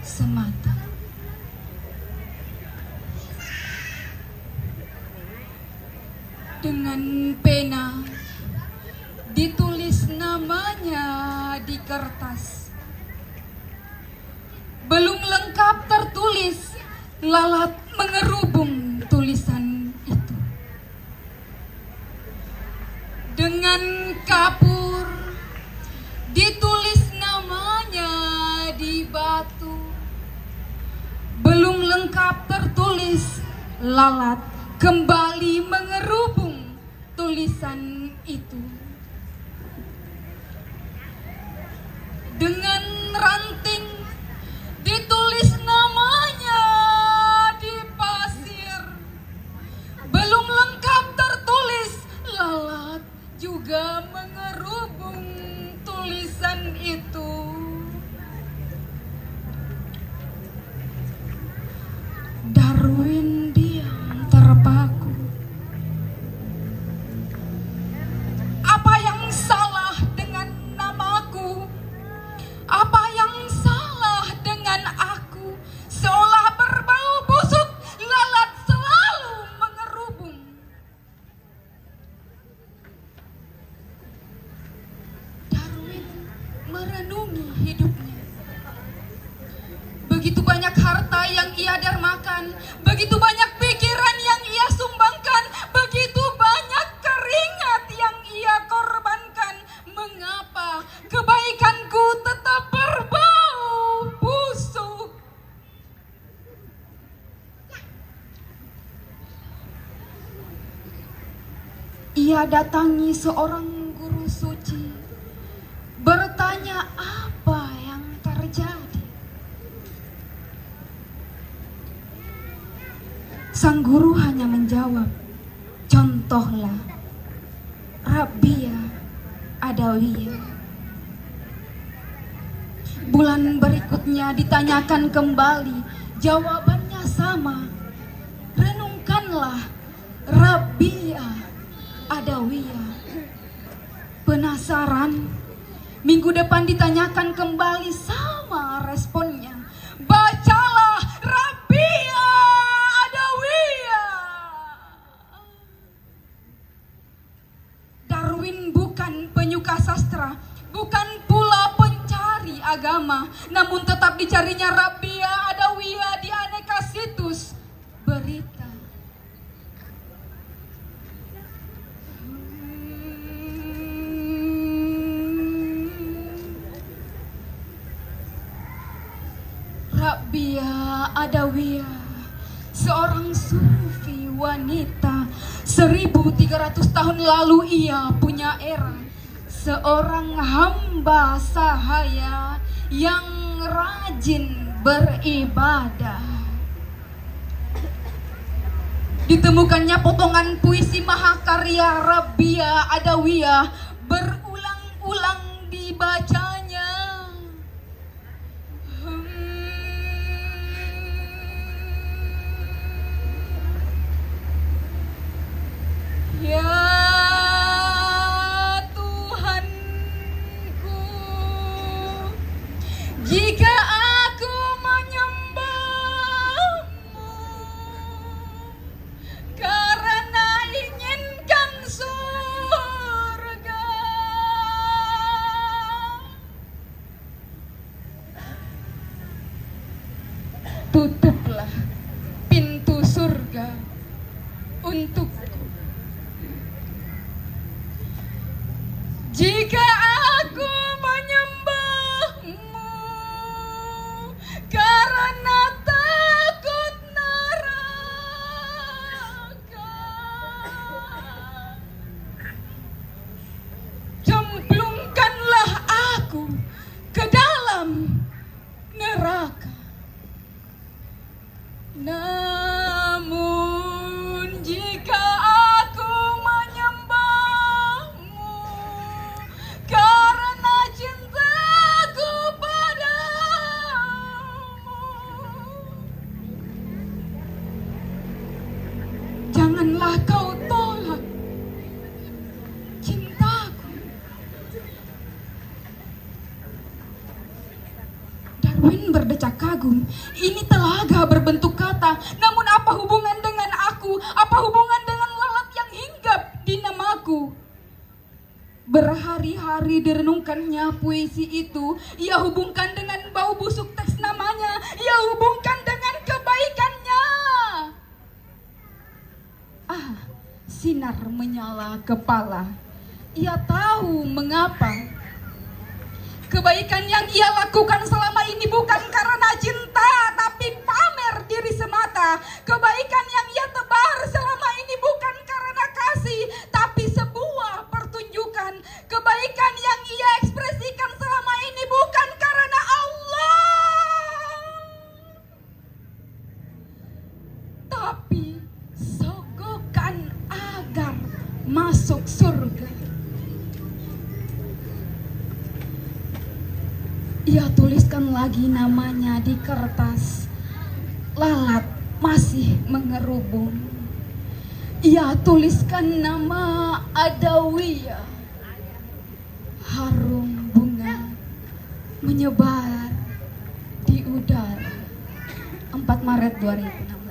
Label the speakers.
Speaker 1: semata. Dengan pena ditulis namanya di kertas. Belum lengkap tertulis, lalat mengerubung tulisan itu. Dengan kapur ditulis namanya di batu. Belum lengkap tertulis, lalat kembali mengerubung tulisan itu. Dengan ranting ditulis namanya di pasir. Belum lengkap tertulis, lalat juga mengerubung tulisan itu. Darwin diam terpaku. Apa yang salah dengan namaku? Apa yang salah dengan aku? Seolah berbau busuk, lalat selalu mengerubung. Darwin merenungi hidupnya. Begitu banyak harta yang ia dermakan, begitu banyak pikiran yang ia sumbangkan, begitu banyak keringat yang ia korbankan. Mengapa kebaikanku tetap berbau busuk? Ia datangi seorang guru suci, bertanya apa yang terjadi. Sang guru hanya menjawab, contohlah Rabbia Adawiyah. Bulan berikutnya ditanyakan kembali, jawabannya sama. Renungkanlah Rabbia Adawiyah. Penasaran, minggu depan ditanyakan kembali, sama responnya. Bacalah Rabbia Adawiyah. Darwin bukan penyuka sastra, bukan pula pencari agama, namun tetap dicarinya Rabbia Adawiyah di aneka situs berita. Rabbia Adawiyah, seorang sufi wanita. 1300 tahun lalu ia punya era. Seorang hamba sahaya yang rajin beribadah. Ditemukannya potongan puisi mahakarya Rabbia Adawiyah, berulang-ulang dibacanya. Ya Tuhanku, jika aku menyembahmu karena inginkan surga, tutuplah pintu surga untukku. Jika aku menyembahmu karena takut neraka, cemplungkanlah aku ke dalam neraka. Namun jika aku menyembahmu karena cintaku padamu, janganlah kau tolak cintaku. Darwin berdecak berdecak kagum. Ini telaga berbentuk kata, namun apa hubungan dengan aku? Apa hubungan dengan lalat yang hinggap di namaku? Berhari-hari direnungkannya puisi itu, ia hubungkan dengan bau busuk teks namanya, ia hubungkan dengan kebaikannya. Sinar menyala kepala, ia tahu mengapa. Kebaikan yang ia lakukan selama ini bukan karena cinta, tapi pamer diri semata. Kebaikan yang ia tebar selama ini bukan karena kasih, tapi sebuah pertunjukan. Kebaikan yang ia ekspresikan selama ini bukan karena Allah, tapi sogokan agar masuk surga. Ia tuliskan lagi namanya di kertas, lalat masih mengerubung. Ia tuliskan nama Adawiyah, harum bunga menyebar di udara. 4 Maret 2016.